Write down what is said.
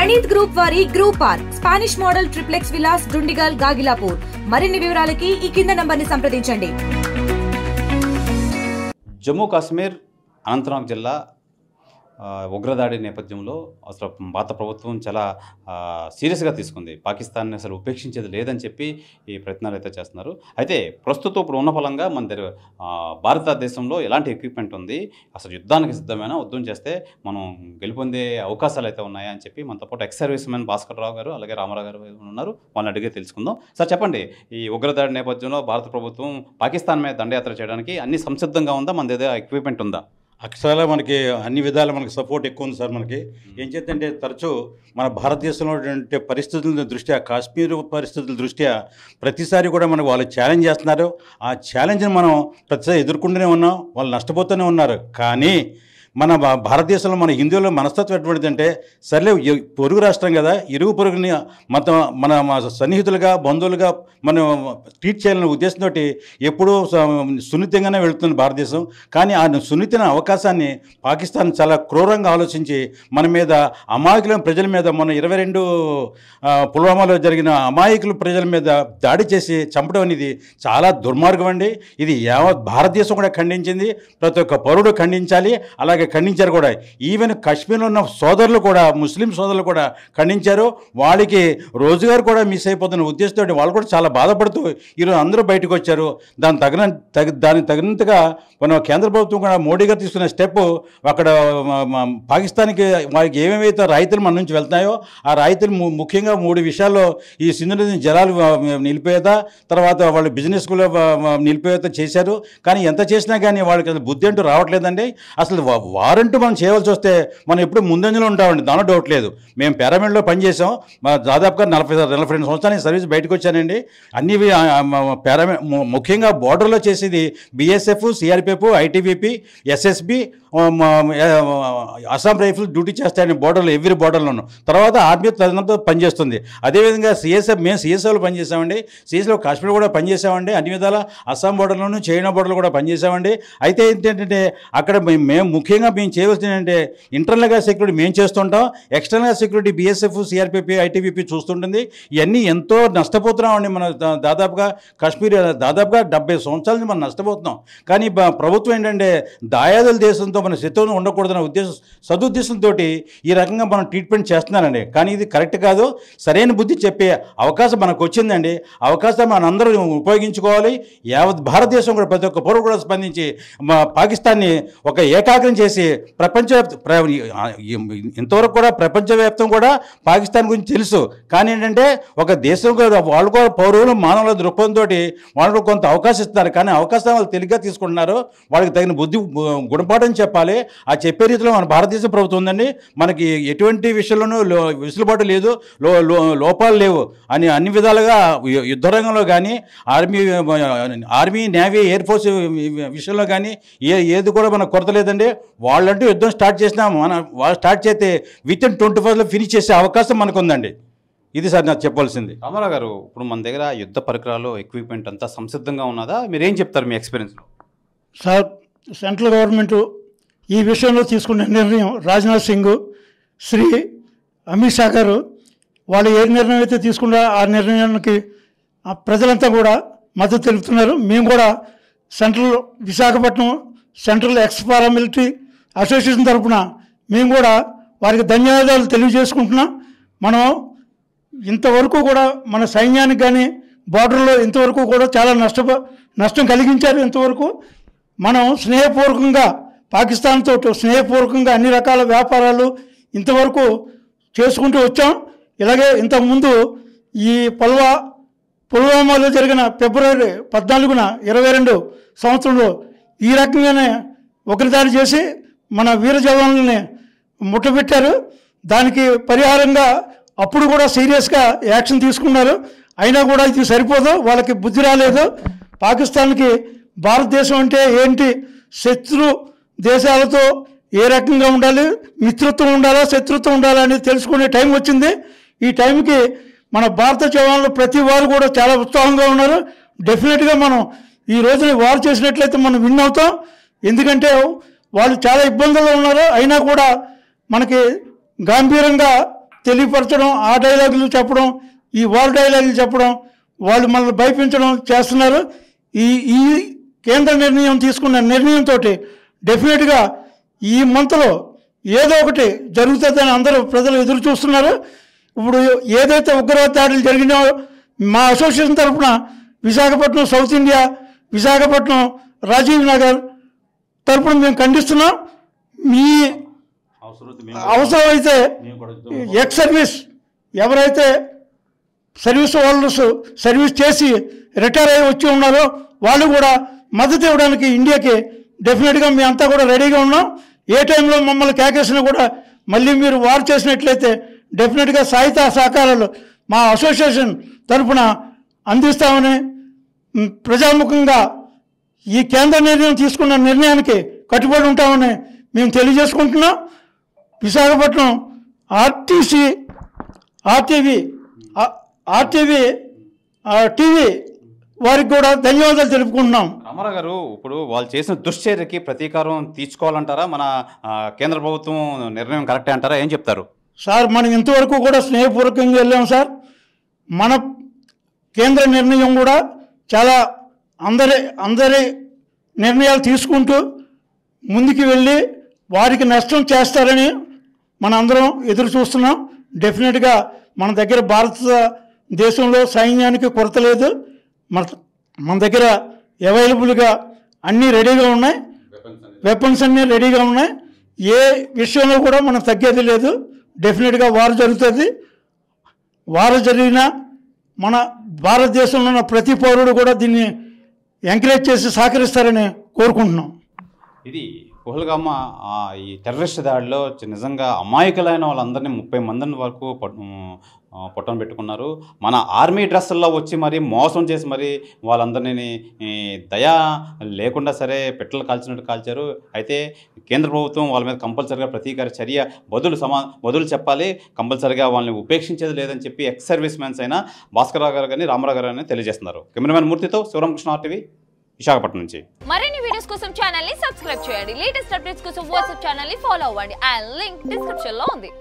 Praneeth group వారి group park Spanish model triplex Vilas Dundigal Gagillapur. మరిన్ని వివరాలకి ఈ కింద నంబర్ని సంప్రదించండి. జమ్మూ కాశ్మీర్ అనంతనాగ్ జిల్లా ఉగ్రదాడి నేపథ్యంలో అసలు భారత ప్రభుత్వం చాలా సీరియస్గా తీసుకుంది. పాకిస్తాన్ని అసలు ఉపేక్షించేది లేదని చెప్పి ఈ ప్రయత్నాలు అయితే చేస్తున్నారు. అయితే ప్రస్తుతం ఇప్పుడు ఉన్న ఫలంగా మన దగ్గర భారతదేశంలో ఎలాంటి ఎక్విప్మెంట్ ఉంది, అసలు యుద్ధానికి సిద్ధమైన యుద్ధం చేస్తే మనం గెలుపొందే అవకాశాలు అయితే ఉన్నాయా అని చెప్పి మనతో పాటు ex service man Bhaskar Rao గారు అలాగే రామారావు గారు ఉన్నారు. వాళ్ళని అడిగే తెలుసుకుందాం. సార్ చెప్పండి, ఈ ఉగ్రదాడి నేపథ్యంలో భారత ప్రభుత్వం పాకిస్తాన్ మీద దండయాత్ర చేయడానికి అన్ని సంసిద్ధంగా ఉందా? మన దగ్గర ఎక్విప్మెంట్ ఉందా? అక్షరాల మనకి అన్ని విధాల మనకి సపోర్ట్ ఎక్కువ ఉంది సార్. మనకి ఏం చేద్దంటే తరచూ మన భారతదేశంలో ఉన్నటువంటి పరిస్థితుల దృష్ట్యా, కాశ్మీర్ పరిస్థితుల దృష్ట్యా ప్రతిసారి కూడా మనకు వాళ్ళు ఛాలెంజ్ చేస్తున్నారు. ఆ ఛాలెంజ్ని మనం ప్రతిసారి ఎదుర్కొంటూనే ఉన్నాం. వాళ్ళు నష్టపోతూనే ఉన్నారు. కానీ మన భారతదేశంలో మన హిందువుల మనస్తత్వం ఎటువంటిదంటే, సర్లే పొరుగు రాష్ట్రం కదా, ఇరుగు పొరుగుని మన సన్నిహితులుగా బంధువులుగా మనం ట్రీట్ చేయాలనే ఉద్దేశంతో ఎప్పుడూ సున్నితంగానే వెళుతుంది భారతదేశం. కానీ ఆ సున్నితమైన అవకాశాన్ని పాకిస్తాన్ చాలా క్రూరంగా ఆలోచించి మన మీద అమాయకులైన ప్రజల మీద మన 22 పుల్వామాలో జరిగిన అమాయకుల ప్రజల మీద దాడి చేసి చంపడం అనేది చాలా దుర్మార్గం అండి. ఇది యావత్ భారతదేశం కూడా ఖండించింది, ప్రతి ఒక్క పౌరుడు ఖండించాలి. అలాగే ఖండించారు కూడా. ఈవెన్ కాశ్మీర్లో ఉన్న సోదరులు కూడా, ముస్లిం సోదరులు కూడా ఖండించారు. వాళ్ళకి రోజుగారు కూడా మిస్ అయిపోతున్న ఉద్దేశంతో వాళ్ళు కూడా చాలా బాధపడుతూ ఈరోజు అందరూ బయటకు వచ్చారు. దానికి తగినంతగా మన కేంద్ర ప్రభుత్వం కూడా మోడీ గారు తీసుకున్న స్టెప్, అక్కడ పాకిస్తాన్కి వాళ్ళకి ఏమేమైతే రాయితీలు మన నుంచి వెళ్తున్నాయో ఆ రాయితీలు ముఖ్యంగా 3 విషయాల్లో ఈ సింధు నది జలాలు నిలిపేత, తర్వాత వాళ్ళు బిజినెస్ కూడా నిలిపేత చేశారు. కానీ ఎంత చేసినా కానీ వాళ్ళకి అసలు బుద్ధి అంటూ రావట్లేదండి. అసలు వారంటూ మనం చేయవలసి వస్తే మనం ఎప్పుడు ముందంజలో ఉంటామండి, దానిలో డౌట్ లేదు. మేము పిరమిడ్లో పనిచేసాం. దాదాపుగా 42 సంవత్సరాలు సర్వీస్ బయటకు వచ్చానండి. అన్ని ముఖ్యంగా బోర్డర్లో చేసేది BSF, CRPF, ITBP, SSB, Assam rifle duty చేస్తాయని బోర్డర్లో, ఎవ్రీ బోర్డర్లోనూ. తర్వాత ఆర్మీ తదనంతరం పనిచేస్తుంది. అదేవిధంగా మేము సిఎస్ఎఫ్లో పనిచేసామండి. సిఎస్ఎఫ్లో కాశ్మీర్ కూడా పనిచేసామండి. అన్ని విధాల అస్సాం బోర్డర్లోనూ చైనా బోర్డర్లో కూడా పనిచేసామండి. అయితే ఏంటంటే అక్కడ మేము ముఖ్యంగా చేయవలసింది ఏంటంటే ఇంటర్నల్గా సెక్యూరిటీ మేము చేస్తుంటాం, ఎక్స్టర్నల్గా సెక్యూరిటీ బీఎస్ఎఫ్, సిఆర్పిఎఫ్, ఐటీబీపీ చూస్తుంటుంది. ఇవన్నీ ఎంతో నష్టపోతున్నామండి. మన దాదాపుగా కాశ్మీర్ దాదాపుగా 70 సంవత్సరాల నుంచి మనం నష్టపోతున్నాం. కానీ ప్రభుత్వం ఏంటంటే దాయాదుల దేశంతో మన శత్రువులు ఉండకూడదన్న సదుద్దేశంతో ఈ రకంగా మనం ట్రీట్మెంట్ చేస్తున్నానండి. కానీ ఇది కరెక్ట్ కాదు. సరైన బుద్ధి చెప్పే అవకాశం మనకు వచ్చిందండి. అవకాశం మనందరూ ఉపయోగించుకోవాలి. యావత్ భారతదేశం కూడా ప్రతి ఒక్క పౌరుడు కూడా స్పందించి పాకిస్తాన్ని ఒక ఏకాగ్రం చేసి ఇంతవరకు కూడా ప్రపంచవ్యాప్తం కూడా పాకిస్తాన్ గురించి తెలుసు. కానీ ఏంటంటే ఒక దేశం వాళ్ళు కూడా పౌరులు మానవుల దృక్పథంతో వాళ్ళు కొంత అవకాశం ఇస్తున్నారు. కానీ అవకాశం వాళ్ళు తెలివిగా తీసుకుంటున్నారు. వాళ్ళకి తగిన బుద్ధి గుణపాఠం చెప్పాలి. ఆ చెప్పే రీతిలో మన భారతదేశ ప్రభుత్వం ఉందండి. మనకి ఎటువంటి విషయంలోనూ విసులుబాటు లేదు, లోపాలు లేవు అని అన్ని విధాలుగా యుద్ధ రంగంలో కానీ ఆర్మీ, నేవీ, ఎయిర్ ఫోర్స్ విషయంలో కానీ ఏది కూడా మనకు కొరత లేదండి. వాళ్ళంటూ యుద్ధం స్టార్ట్ చేసినా వాళ్ళు స్టార్ట్ చేస్తే వితిన్ 24 ఫినిష్ చేసే అవకాశం మనకు ఉందండి. ఇది సార్ నాకు చెప్పాల్సింది. రామారావు గారు, ఇప్పుడు మన దగ్గర యుద్ధ పరికరాలు, ఎక్విప్మెంట్ అంతా సంసిద్ధంగా ఉన్నదా? మీరేం చెప్తారు మీ ఎక్స్పీరియన్స్లో? సార్, సెంట్రల్ గవర్నమెంట్ ఈ విషయంలో తీసుకున్న నిర్ణయం, రాజ్నాథ్ సింగ్, శ్రీ అమిత్ షా గారు వాళ్ళు ఏ నిర్ణయం అయితే తీసుకున్నారో ఆ నిర్ణయానికి ప్రజలంతా కూడా మద్దతు తెలుపుతున్నారు. మేము కూడా Visakhapatnam central X paramilitary association తరఫున మేము కూడా వారికి ధన్యవాదాలు తెలియజేసుకుంటున్నాం. మనం ఇంతవరకు కూడా మన సైన్యానికి కానీ బార్డర్లో ఇంతవరకు కూడా చాలా నష్టం కలిగించారు. ఇంతవరకు మనం స్నేహపూర్వకంగా పాకిస్తాన్తో స్నేహపూర్వకంగా అన్ని రకాల వ్యాపారాలు ఇంతవరకు చేసుకుంటూ వచ్చాం. ఇలాగే ఇంతకుముందు ఈ పుల్వామాలో జరిగిన ఫిబ్రవరి 14న 22 సంవత్సరంలో ఈ రకంగానే ఒకరిదారి చేసి మన వీర జవాన్లని ముట్టబెట్టారు. దానికి పరిహారంగా అప్పుడు కూడా సీరియస్గా యాక్షన్ తీసుకున్నారు. అయినా కూడా ఇది సరిపోదు, వాళ్ళకి బుద్ధి రాలేదు. పాకిస్తాన్కి భారతదేశం అంటే ఏంటి, శత్రు దేశాలతో ఏ రకంగా ఉండాలి, మిత్రత్వం ఉండాలా, శత్రుత్వం ఉండాలా అనేది తెలుసుకునే టైం వచ్చింది. ఈ టైంకి మన భారత జవాన్లు ప్రతి వారు కూడా చాలా ఉత్సాహంగా ఉన్నారు. డెఫినెట్గా మనం ఈ రోజున వారు చేసినట్లయితే మనం విన్ అవుతాం. ఎందుకంటే వాళ్ళు చాలా ఇబ్బందుల్లో ఉన్నారు. అయినా కూడా మనకి గంభీరంగా తెలియపరచడం, ఆ డైలాగులు చెప్పడం, ఈ వార్ డైలాగులు చెప్పడం, వాళ్ళు మనల్ని భయపించడం చేస్తున్నారు. ఈ కేంద్ర నిర్ణయం తీసుకున్న నిర్ణయంతో డెఫినెట్గా ఈ మంత్లో ఏదో ఒకటి జరుగుతుందని అందరూ ప్రజలు ఎదురు చూస్తున్నారు. ఇప్పుడు ఏదైతే ఉగ్రవాద దాడులు జరిగినాయో మా అసోసియేషన్ తరఫున విశాఖపట్నం సౌత్ ఇండియా, విశాఖపట్నం రాజీవ్ నగర్ తరఫున మేము ఖండిస్తున్నాం. మీ అవసరమైతే ఎక్స్ సర్వీస్ ఎవరైతే సర్వీస్ హోల్డర్స్ సర్వీస్ చేసి రిటైర్ అయ్యి వచ్చి ఉన్నారో వాళ్ళు కూడా మద్దతు ఇవ్వడానికి ఇండియాకి డెఫినెట్గా మేము అంతా కూడా రెడీగా ఉన్నాం. ఏ టైంలో మమ్మల్ని కేకేసినా కూడా మళ్ళీ మీరు వార్ చేసినట్లయితే డెఫినెట్గా సాహిత్య సహకారాలు మా అసోసియేషన్ తరఫున అందిస్తామని, ప్రజాముఖంగా ఈ కేంద్ర నిర్ణయం తీసుకున్న నిర్ణయానికి కట్టుబడి ఉంటామని మేము తెలియజేసుకుంటున్నాం. విశాఖపట్నం ఆర్టీవీ టీవీ వారికి కూడా ధన్యవాదాలు తెలుపుకుంటున్నాం. రామారావు గారు, ఇప్పుడు వాళ్ళు చేసిన దుశ్చర్యకి ప్రతీకారం తీర్చుకోవాలంటారా? మన కేంద్ర ప్రభుత్వం నిర్ణయం కరెక్టే అంటారా? ఏం చెప్తారు సార్? మనం ఇంతవరకు కూడా స్నేహపూర్వకంగా వెళ్ళాం సార్. మన కేంద్ర నిర్ణయం కూడా చాలా అందరి నిర్ణయాలు తీసుకుంటూ ముందుకు వెళ్ళి వారికి నష్టం చేస్తారని మన అందరం ఎదురు చూస్తున్నాం. డెఫినెట్గా మన దగ్గర భారతదేశంలో సైన్యానికి కొరత లేదు. మన దగ్గర అవైలబుల్గా అన్నీ రెడీగా ఉన్నాయి, వెపన్స్ అన్నీ రెడీగా ఉన్నాయి. ఏ విషయంలో కూడా మనం తగ్గేది లేదు. డెఫినెట్గా వారు జరుగుతుంది. వారు జరిగినా మన భారతదేశంలో ఉన్న ప్రతి పౌరుడు కూడా దీన్ని ఎంకరేజ్ చేసి సహకరిస్తారని కోరుకుంటున్నాం. ఇది పహల్గామ్ ఈ టెర్రరిస్ట్ దాడిలో నిజంగా అమాయకులైన వాళ్ళందరినీ 30 మందిని వరకు పొట్టను పెట్టుకున్నారు. మన ఆర్మీ డ్రెస్సుల్లో వచ్చి మరి మోసం చేసి మరి వాళ్ళందరినీ దయా లేకుండా సరే పెట్రోల్ కాల్చినట్టు కాల్చారు. అయితే కేంద్ర ప్రభుత్వం వాళ్ళ మీద కంపల్సరీగా ప్రతీకార చర్య బదులు చెప్పాలి, కంపల్సరీగా వాళ్ళని ఉపేక్షించేది లేదని చెప్పి ఎక్స్ సర్వీస్ మెన్స్ అయిన భాస్కరరావు గారు కానీ రామారావు గారు కానీ తెలియజేస్తున్నారు. కెమెరామెన్ మూర్తితో శివరామకృష్ణ, RTV, విశాఖపట్నం నుంచి. మరిన్ని వీడియోస్ కోసం ఛానల్ ని సబ్స్క్రైబ్ చేయండి. లేటెస్ట్ అప్డేట్స్ కోసం వాట్సాప్ ఛానల్ ని ఫాలో అవ్వండి. ఆ లింక్ డిస్క్రిప్షన్ లో ఉంది.